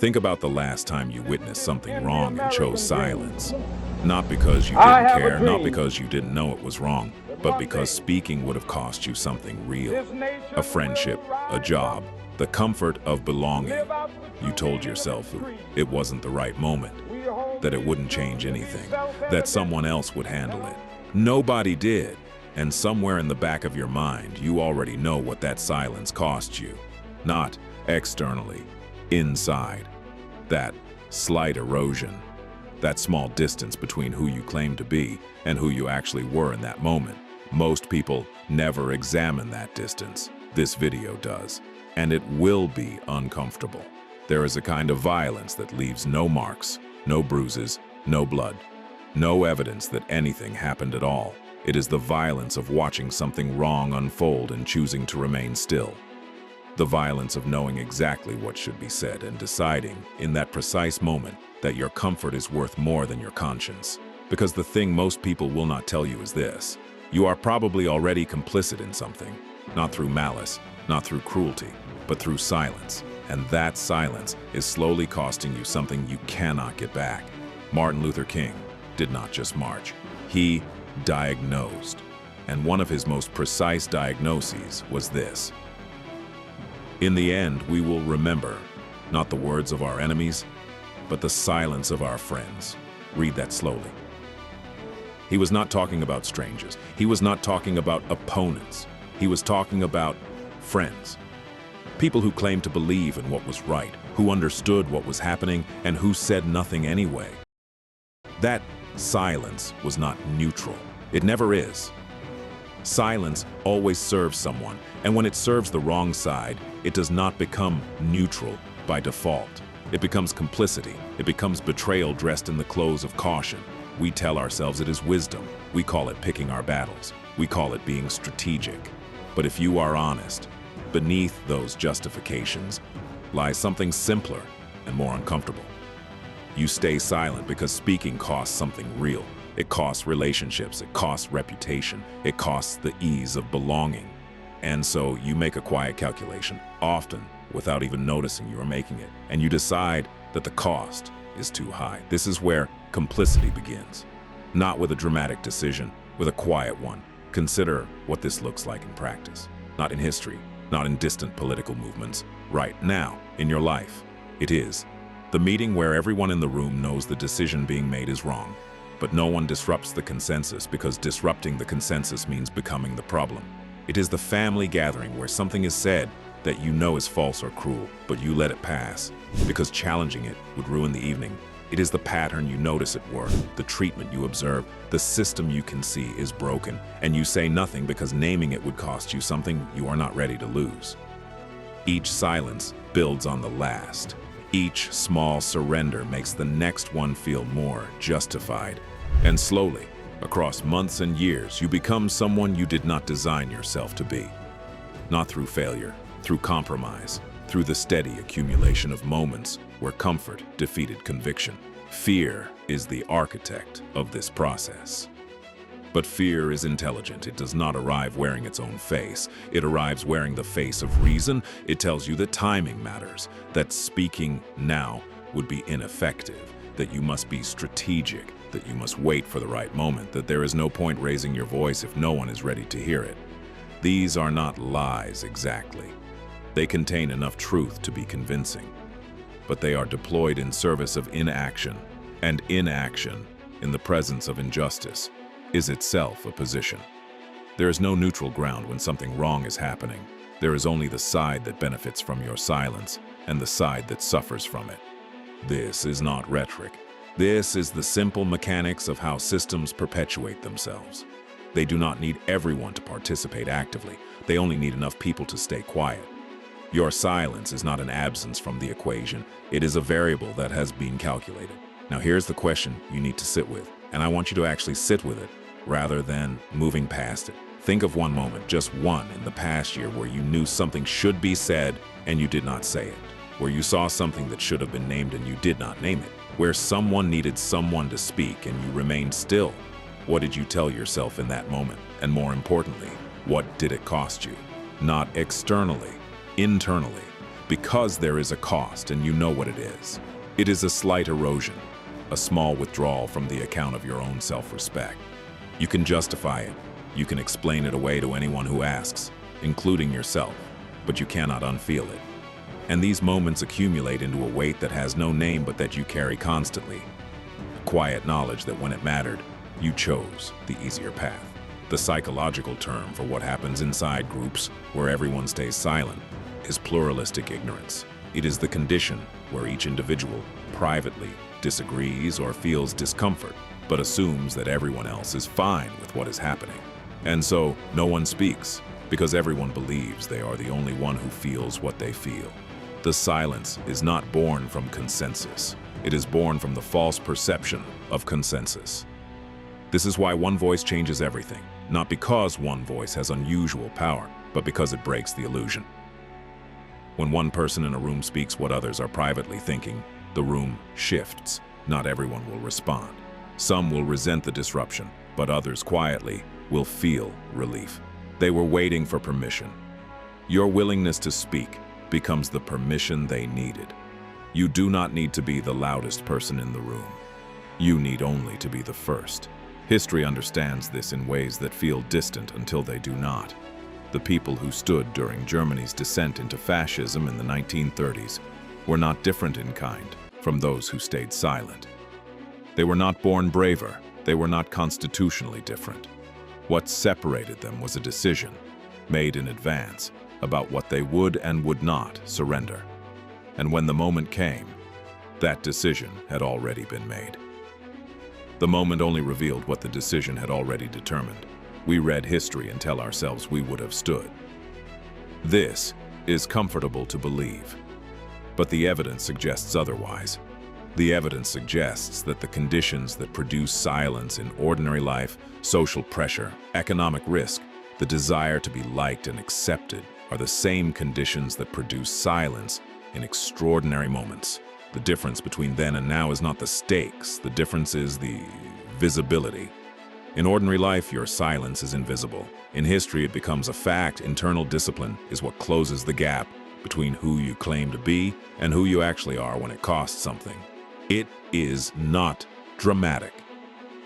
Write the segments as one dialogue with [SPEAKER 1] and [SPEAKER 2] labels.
[SPEAKER 1] Think about the last time you witnessed something wrong and chose silence. Not because you didn't care, not because you didn't know it was wrong, but because speaking would have cost you something real. A friendship, a job, the comfort of belonging. You told yourself it wasn't the right moment, that it wouldn't change anything, that someone else would handle it. Nobody did. And somewhere in the back of your mind, you already know what that silence cost you. Not externally, inside. That slight erosion, that small distance between who you claim to be and who you actually were in that moment. Most people never examine that distance. This video does, and it will be uncomfortable. There is a kind of violence that leaves no marks, no bruises, no blood, no evidence that anything happened at all. It is the violence of watching something wrong unfold and choosing to remain still. The violence of knowing exactly what should be said and deciding in that precise moment that your comfort is worth more than your conscience. Because the thing most people will not tell you is this: you are probably already complicit in something, not through malice, not through cruelty, but through silence. And that silence is slowly costing you something you cannot get back. Martin Luther King did not just march. He diagnosed. And one of his most precise diagnoses was this: in the end, we will remember not the words of our enemies, but the silence of our friends. Read that slowly. He was not talking about strangers. He was not talking about opponents. He was talking about friends. People who claimed to believe in what was right, who understood what was happening, and who said nothing anyway. That silence was not neutral. It never is. Silence always serves someone, and when it serves the wrong side, it does not become neutral by default. It becomes complicity. It becomes betrayal dressed in the clothes of caution. We tell ourselves it is wisdom. We call it picking our battles. We call it being strategic. But if you are honest, beneath those justifications lies something simpler and more uncomfortable. You stay silent because speaking costs something real. It costs relationships, it costs reputation, it costs the ease of belonging. And so you make a quiet calculation, often without even noticing you are making it, and you decide that the cost is too high. This is where complicity begins. Not with a dramatic decision, with a quiet one. Consider what this looks like in practice. Not in history, not in distant political movements. Right now, in your life, it is. The meeting where everyone in the room knows the decision being made is wrong, but no one disrupts the consensus because disrupting the consensus means becoming the problem. It is the family gathering where something is said that you know is false or cruel, but you let it pass because challenging it would ruin the evening. It is the pattern you notice at work, the treatment you observe, the system you can see is broken, and you say nothing because naming it would cost you something you are not ready to lose. Each silence builds on the last. Each small surrender makes the next one feel more justified. And slowly, across months and years, you become someone you did not design yourself to be. Not through failure, through compromise, through the steady accumulation of moments where comfort defeated conviction. Fear is the architect of this process. But fear is intelligent. It does not arrive wearing its own face. It arrives wearing the face of reason. It tells you that timing matters, that speaking now would be ineffective, that you must be strategic, that you must wait for the right moment, that there is no point raising your voice if no one is ready to hear it. These are not lies exactly. They contain enough truth to be convincing, but they are deployed in service of inaction, and inaction, in the presence of injustice, is itself a position. There is no neutral ground when something wrong is happening. There is only the side that benefits from your silence and the side that suffers from it. This is not rhetoric. This is the simple mechanics of how systems perpetuate themselves. They do not need everyone to participate actively. They only need enough people to stay quiet. Your silence is not an absence from the equation. It is a variable that has been calculated. Now here's the question you need to sit with, and I want you to actually sit with it rather than moving past it. Think of one moment, just one, in the past year where you knew something should be said and you did not say it, where you saw something that should have been named and you did not name it, where someone needed someone to speak and you remained still. What did you tell yourself in that moment? And more importantly, what did it cost you? Not externally, internally. because there is a cost and you know what it is. It is a slight erosion, a small withdrawal from the account of your own self-respect. You can justify it. You can explain it away to anyone who asks, including yourself, but you cannot unfeel it. And these moments accumulate into a weight that has no name but that you carry constantly. A quiet knowledge that when it mattered, you chose the easier path. The psychological term for what happens inside groups where everyone stays silent is pluralistic ignorance. It is the condition where each individual privately disagrees or feels discomfort, but assumes that everyone else is fine with what is happening. And so no one speaks, because everyone believes they are the only one who feels what they feel. The silence is not born from consensus. It is born from the false perception of consensus. This is why one voice changes everything, not because one voice has unusual power, but because it breaks the illusion. When one person in a room speaks what others are privately thinking, the room shifts. Not everyone will respond. Some will resent the disruption, but others quietly will feel relief. They were waiting for permission. Your willingness to speak becomes the permission they needed. You do not need to be the loudest person in the room. You need only to be the first. History understands this in ways that feel distant until they do not. The people who stood during Germany's descent into fascism in the 1930s were not different in kind from those who stayed silent. They were not born braver. They were not constitutionally different. What separated them was a decision, made in advance, about what they would and would not surrender. And when the moment came, that decision had already been made. The moment only revealed what the decision had already determined. We read history and tell ourselves we would have stood. This is comfortable to believe, but the evidence suggests otherwise. The evidence suggests that the conditions that produce silence in ordinary life, social pressure, economic risk, the desire to be liked and accepted, are the same conditions that produce silence in extraordinary moments. The difference between then and now is not the stakes, the difference is the visibility. In ordinary life, your silence is invisible. In history, it becomes a fact. Internal discipline is what closes the gap between who you claim to be and who you actually are when it costs something. It is not dramatic.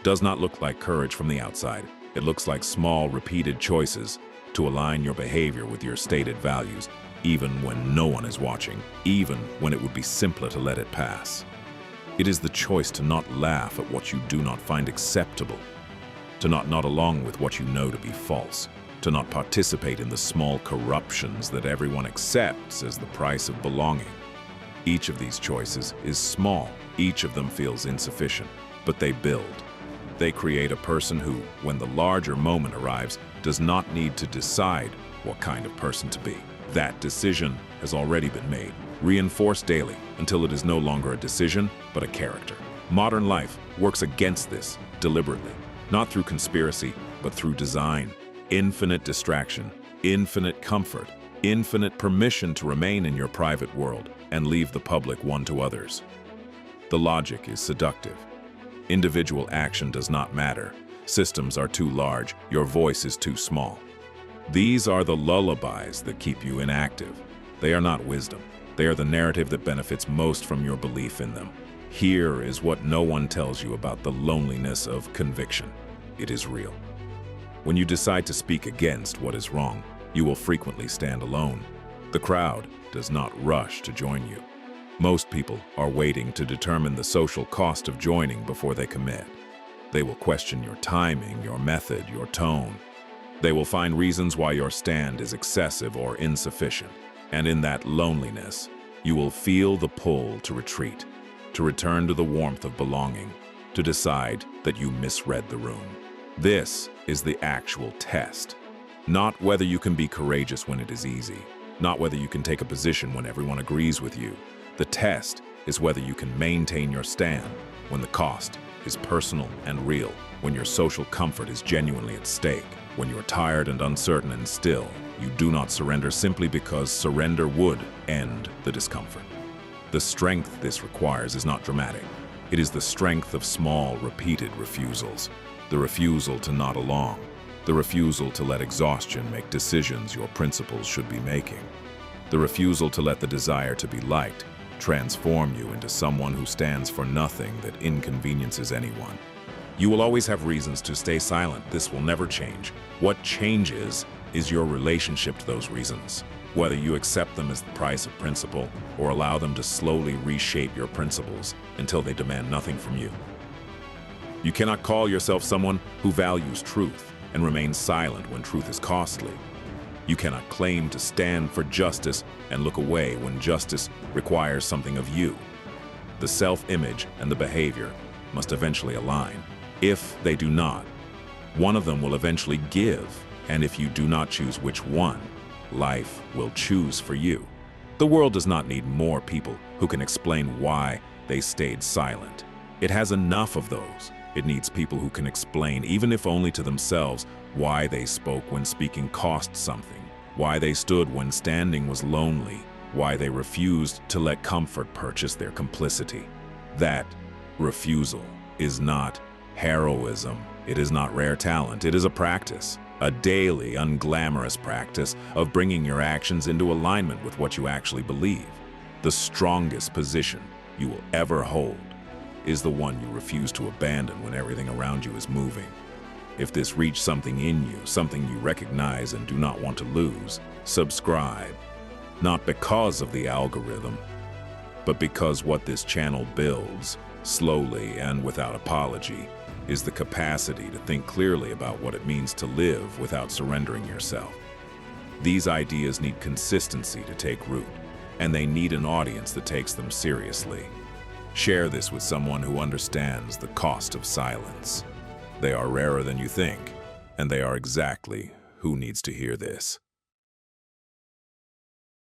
[SPEAKER 1] Does not look like courage from the outside. It looks like small, repeated choices to align your behavior with your stated values, even when no one is watching, even when it would be simpler to let it pass. It is the choice to not laugh at what you do not find acceptable, to not nod along with what you know to be false, to not participate in the small corruptions that everyone accepts as the price of belonging. Each of these choices is small. Each of them feels insufficient, but they build. They create a person who, when the larger moment arrives, does not need to decide what kind of person to be. That decision has already been made, reinforced daily until it is no longer a decision, but a character. Modern life works against this deliberately, not through conspiracy, but through design. Infinite distraction, infinite comfort, infinite permission to remain in your private world and leave the public one to others. The logic is seductive. Individual action does not matter. Systems are too large. Your voice is too small. These are the lullabies that keep you inactive. They are not wisdom. They are the narrative that benefits most from your belief in them. Here is what no one tells you about the loneliness of conviction. It is real. When you decide to speak against what is wrong, you will frequently stand alone. The crowd does not rush to join you. Most people are waiting to determine the social cost of joining before they commit. They will question your timing, your method, your tone. They will find reasons why your stand is excessive or insufficient. And in that loneliness, you will feel the pull to retreat, to return to the warmth of belonging, to decide that you misread the room. This is the actual test. Not whether you can be courageous when it is easy, not whether you can take a position when everyone agrees with you. The test is whether you can maintain your stand when the cost is personal and real, when your social comfort is genuinely at stake, when you're tired and uncertain and still, you do not surrender simply because surrender would end the discomfort. The strength this requires is not dramatic. It is the strength of small, repeated refusals. The refusal to nod along. The refusal to let exhaustion make decisions your principles should be making. The refusal to let the desire to be liked transform you into someone who stands for nothing that inconveniences anyone. You will always have reasons to stay silent. This will never change. What changes is your relationship to those reasons, whether you accept them as the price of principle or allow them to slowly reshape your principles until they demand nothing from you. You cannot call yourself someone who values truth and remains silent when truth is costly. You cannot claim to stand for justice and look away when justice requires something of you. The self-image and the behavior must eventually align. If they do not, one of them will eventually give, and if you do not choose which one, life will choose for you. The world does not need more people who can explain why they stayed silent. It has enough of those. It needs people who can explain, even if only to themselves, why they spoke when speaking cost something, why they stood when standing was lonely, why they refused to let comfort purchase their complicity. That refusal is not heroism. It is not rare talent. It is a practice, a daily, unglamorous practice of bringing your actions into alignment with what you actually believe. The strongest position you will ever hold is the one you refuse to abandon when everything around you is moving. If this reached something in you, something you recognize and do not want to lose, subscribe. Not because of the algorithm, but because what this channel builds, slowly and without apology, is the capacity to think clearly about what it means to live without surrendering yourself. These ideas need consistency to take root, and they need an audience that takes them seriously. Share this with someone who understands the cost of silence. They are rarer than you think, and they are exactly who needs to hear this.